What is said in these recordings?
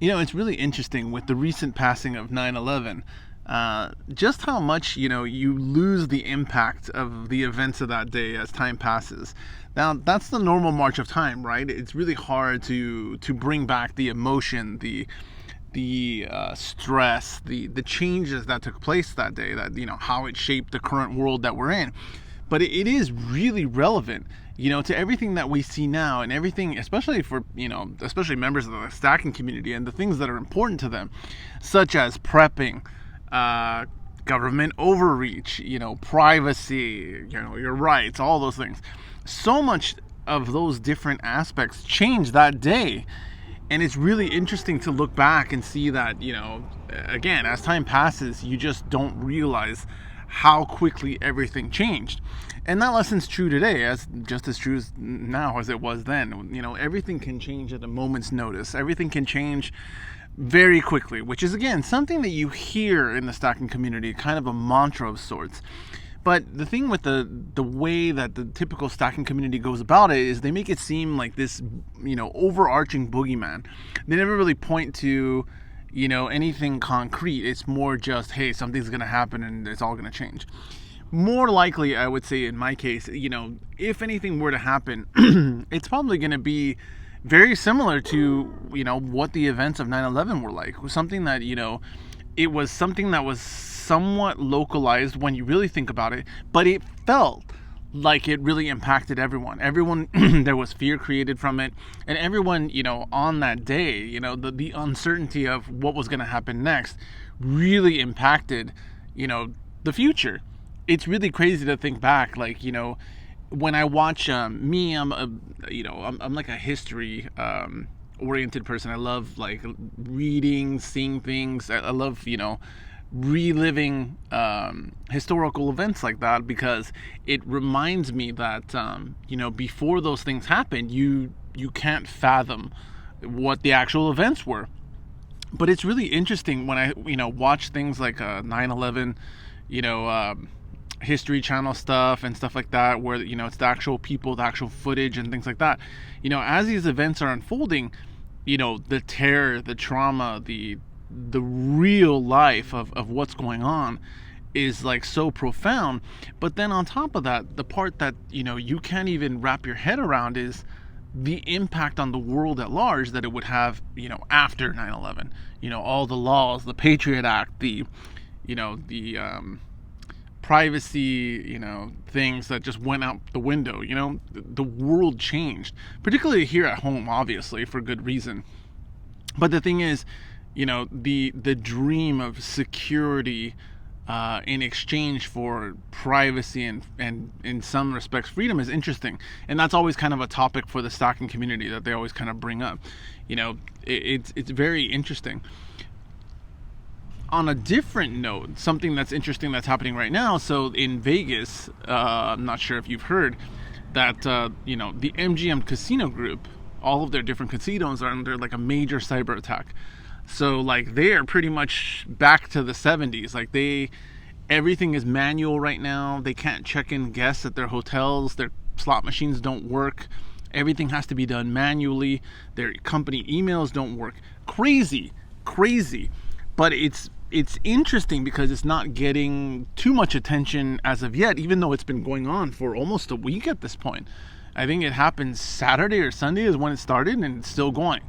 It's really interesting with the recent passing of 9/11, just how much, you lose the impact of the events of that day as time passes. Now, that's the normal march of time, right? It's really hard to bring back the emotion, the stress, the changes that took place that day, that, how it shaped the current world that we're in. But it is really relevant, to everything that we see now, and everything, especially for, especially members of the stacking community and the things that are important to them, such as prepping, government overreach, privacy, your rights, all those things. So much of those different aspects change that day. And it's really interesting to look back and see that, again, as time passes, you just don't realize how quickly everything changed. And that lesson's true today, just as true as now as it was then. Everything can change at a moment's notice. Everything can change very quickly, which is, again, something that you hear in the stacking community, kind of a mantra of sorts. But the thing with the way that the typical stacking community goes about it is they make it seem like this, overarching boogeyman. They never really point to, anything concrete. It's more just, hey, something's going to happen and it's all going to change. More likely, I would say in my case, if anything were to happen, it's probably going to be very similar to, what the events of 9/11 were like. It was something that, it was something that was somewhat localized when you really think about it, but it felt like it really impacted everyone. There was fear created from it, and everyone, on that day, the uncertainty of what was going to happen next really impacted, the future. It's really crazy to think back, like, when I watch, I'm like a history, oriented person. I love, like, reading, seeing things. I love, reliving historical events like that, because it reminds me that before those things happened, you can't fathom what the actual events were. But it's really interesting when I watch things like 9/11, History Channel stuff and stuff like that, where it's the actual people, the actual footage and things like that. As these events are unfolding, the terror, the trauma, the real life of what's going on is, like, so profound. But then on top of that, the part that you can't even wrap your head around is the impact on the world at large that it would have, after 9/11. All the laws, the Patriot Act, the privacy, things that just went out the window. The world changed, particularly here at home, obviously, for good reason. But the thing is, the dream of security, in exchange for privacy and in some respects freedom, is interesting. And that's always kind of a topic for the stacking community that they always kind of bring up. It's very interesting. On a different note, something that's interesting that's happening right now. So in Vegas, I'm not sure if you've heard that, the MGM Casino Group, all of their different casinos are under, like, a major cyber attack. So, like, they are pretty much back to the 70s. Like, everything is manual right now. They can't check in guests at their hotels. Their slot machines don't work. Everything has to be done manually. Their company emails don't work. Crazy. But it's interesting because it's not getting too much attention as of yet, even though it's been going on for almost a week at this point. I think it happened Saturday or Sunday is when it started, and it's still going.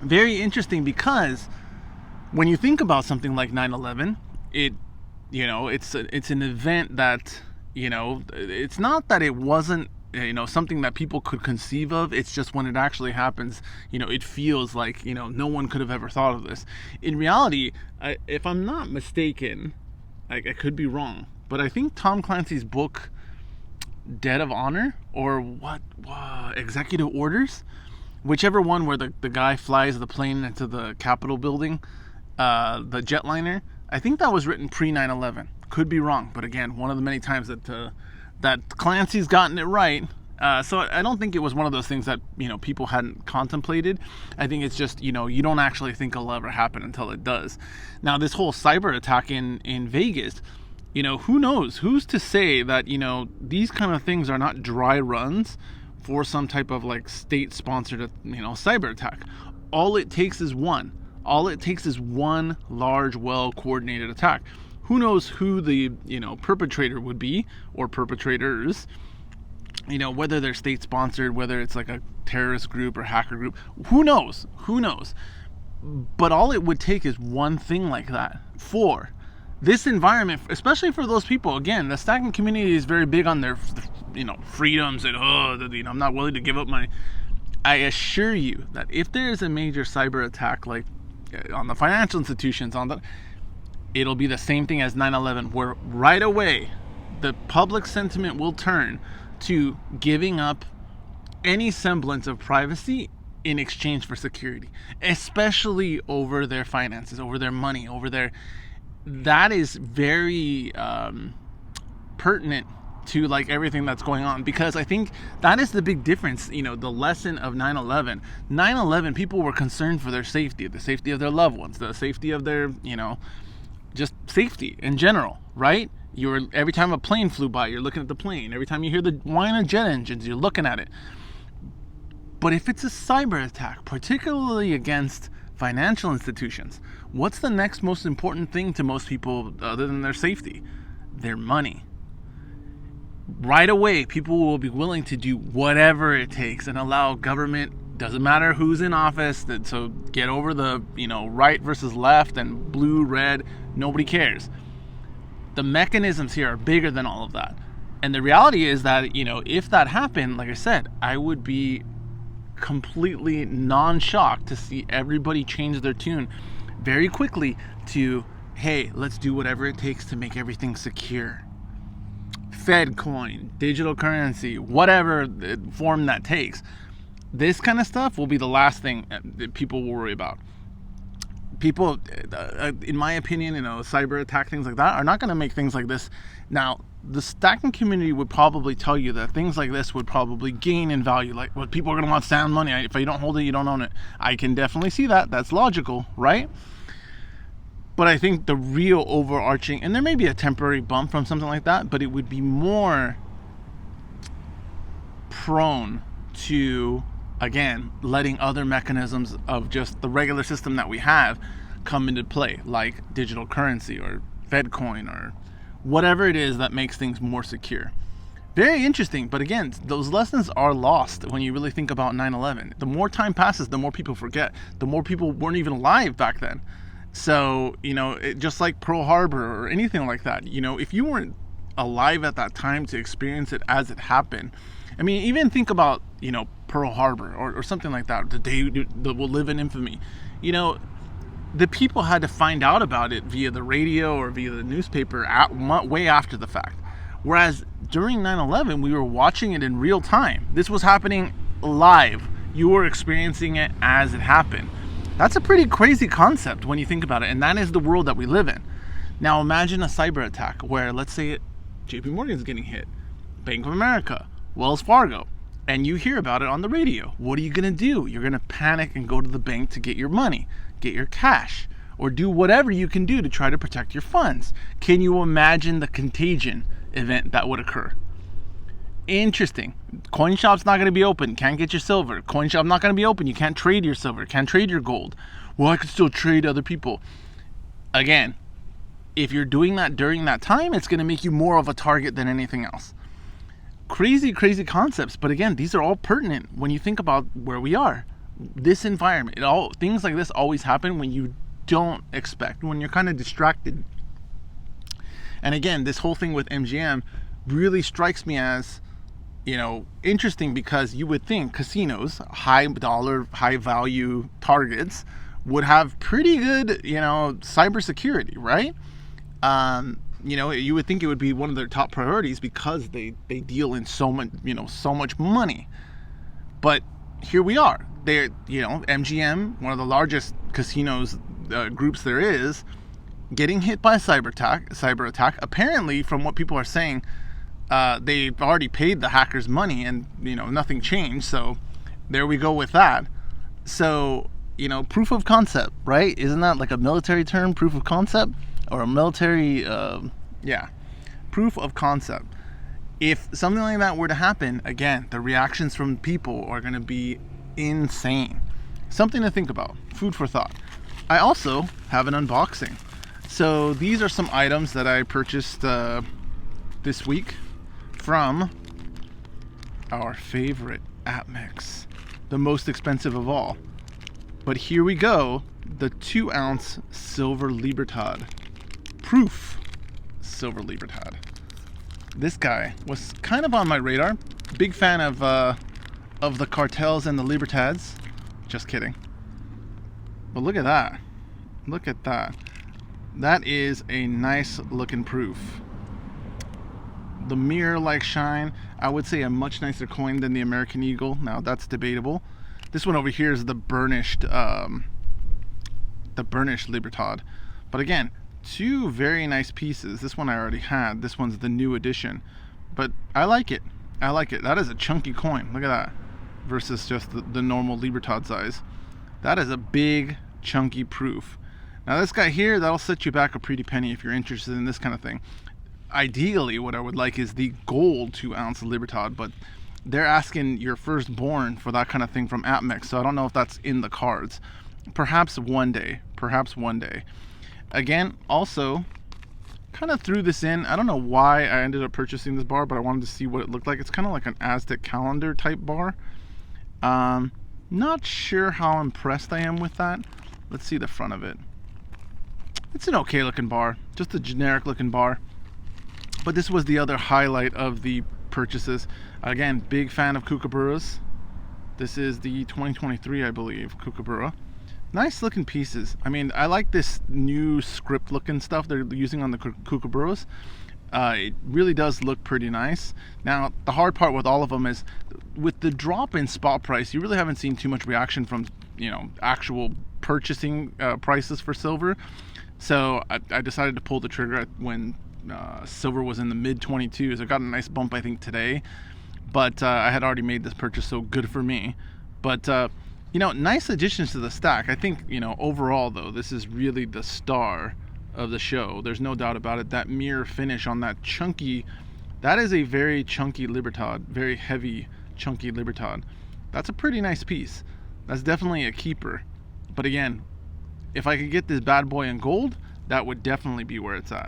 Very interesting, because when you think about something like 9/11, it's an event that, it's not that it wasn't, something that people could conceive of. It's just when it actually happens, it feels like, no one could have ever thought of this. In reality, if I'm not mistaken, I could be wrong, but I think Tom Clancy's book, Debt of Honor, or Executive Orders, whichever one, where the guy flies the plane into the Capitol building, the jetliner, I think that was written pre 9/11. Could be wrong, but again, one of the many times that Clancy's gotten it right. So I don't think it was one of those things that, people hadn't contemplated. I think it's just, you don't actually think it'll ever happen until it does. Now, this whole cyber attack in Vegas, who knows? Who's to say that, these kind of things are not dry runs for some type of, like, state-sponsored, cyber attack? all it takes is one. All it takes is one large, well-coordinated attack. Who knows who the perpetrator would be, or perpetrators, whether they're state-sponsored, whether it's like a terrorist group or hacker group. Who knows? But all it would take is one thing like that for this environment, especially for those people. Again, the stacking community is very big on their freedoms and I'm not willing to give up my. I assure you that if there is a major cyber attack, like on the financial institutions, it'll be the same thing as 9/11, where right away the public sentiment will turn to giving up any semblance of privacy in exchange for security, especially over their finances, over their money, that is very pertinent to like everything that's going on, because I think that is the big difference. The lesson of 9/11. 9/11, people were concerned for their safety, the safety of their loved ones, the safety of their, just safety in general, right? Every time a plane flew by, you're looking at the plane. Every time you hear the whine of jet engines, you're looking at it. But if it's a cyber attack, particularly against financial institutions, what's the next most important thing to most people other than their safety? Their money. Right away, people will be willing to do whatever it takes and allow government, doesn't matter who's in office, so get over the, right versus left and blue, red, nobody cares. The mechanisms here are bigger than all of that. And the reality is that, if that happened, like I said, I would be completely non-shocked to see everybody change their tune very quickly to, hey, let's do whatever it takes to make everything secure. Fed coin, digital currency, whatever form that takes. This kind of stuff will be the last thing that people will worry about. People, in my opinion, cyber attack, things like that, are not going to make things like this. Now, the stacking community would probably tell you that things like this would probably gain in value. Like, well, people are going to want sound money. If you don't hold it, you don't own it. I can definitely see that. That's logical, right? But I think the real overarching, and there may be a temporary bump from something like that, but it would be more prone to, again, letting other mechanisms of just the regular system that we have come into play, like digital currency or Fed coin or whatever it is that makes things more secure. Very interesting, but again, those lessons are lost when you really think about 9/11. The more time passes, the more people forget. The more people weren't even alive back then. So, just like Pearl Harbor or anything like that, if you weren't alive at that time to experience it as it happened, I mean, even think about, Pearl Harbor or something like that, the day that will live in infamy. The people had to find out about it via the radio or via the newspaper way after the fact. Whereas during 9/11, we were watching it in real time. This was happening live. You were experiencing it as it happened. That's a pretty crazy concept when you think about it, and that is the world that we live in. Now imagine a cyber attack where, let's say, JP Morgan is getting hit, Bank of America, Wells Fargo, and you hear about it on the radio. What are you going to do? You're going to panic and go to the bank to get your money, get your cash, or do whatever you can do to try to protect your funds. Can you imagine the contagion event that would occur? Interesting. Coin shop's not going to be open. Can't get your silver. Coin shop not going to be open. You can't trade your silver. Can't trade your gold. Well, I could still trade other people. Again, if you're doing that during that time, it's going to make you more of a target than anything else. Crazy concepts. But again, these are all pertinent when you think about where we are. This environment, things like this always happen when you don't expect, when you're kind of distracted. And again, this whole thing with MGM really strikes me as, interesting, because you would think casinos, high dollar, high value targets, would have pretty good, cybersecurity, right? You would think it would be one of their top priorities because they deal in so much money. But here we are. They're, MGM, one of the largest casinos groups there is, getting hit by a cyber attack. Apparently, from what people are saying, they've already paid the hackers money, and nothing changed. So there we go with that. So proof of concept, right? Isn't that like a military term, proof of concept, or a military proof of concept? If something like that were to happen, again, the reactions from people are going to be insane. Something to think about, food for thought. I also have an unboxing. So these are some items that I purchased this week from our favorite APMEX, the most expensive of all. But here we go, the 2-ounce Silver Libertad, proof Silver Libertad. This guy was kind of on my radar. Big fan of the cartels and the Libertads. Just kidding. But look at that. Look at that. That is a nice looking proof. The mirror-like shine. I would say a much nicer coin than the American Eagle. Now that's debatable. This one over here is the burnished Libertad. But again, two very nice pieces. This one I already had. This one's the new edition. But I like it. I like it. That is a chunky coin. Look at that. Versus just the normal Libertad size. That is a big, chunky proof. Now this guy here, that'll set you back a pretty penny if you're interested in this kind of thing. Ideally, what I would like is the gold 2-ounce Libertad, but they're asking your firstborn for that kind of thing from APMEX, so I don't know if that's in the cards. Perhaps one day. Perhaps one day. Again, also, kind of threw this in. I don't know why I ended up purchasing this bar, but I wanted to see what it looked like. It's kind of like an Aztec calendar type bar. Not sure how impressed I am with that. Let's see the front of it. It's an okay looking bar, just a generic looking bar. But this was the other highlight of the purchases. Again, big fan of Kookaburras. This is the 2023, I believe, Kookaburra. Nice looking pieces. I mean, I like this new script looking stuff they're using on the Kookaburras. It really does look pretty nice. Now, the hard part with all of them is with the drop in spot price, you really haven't seen too much reaction from, actual purchasing prices for silver. So I decided to pull the trigger when silver was in the mid 22s. I got a nice bump, I think, today. But I had already made this purchase, so good for me. But, nice additions to the stack. I think, overall, though, this is really the star of the show. There's no doubt about it. That mirror finish on that chunky, that is a very chunky Libertad, very heavy chunky Libertad. That's a pretty nice piece. That's definitely a keeper. But again, if I could get this bad boy in gold, that would definitely be where it's at.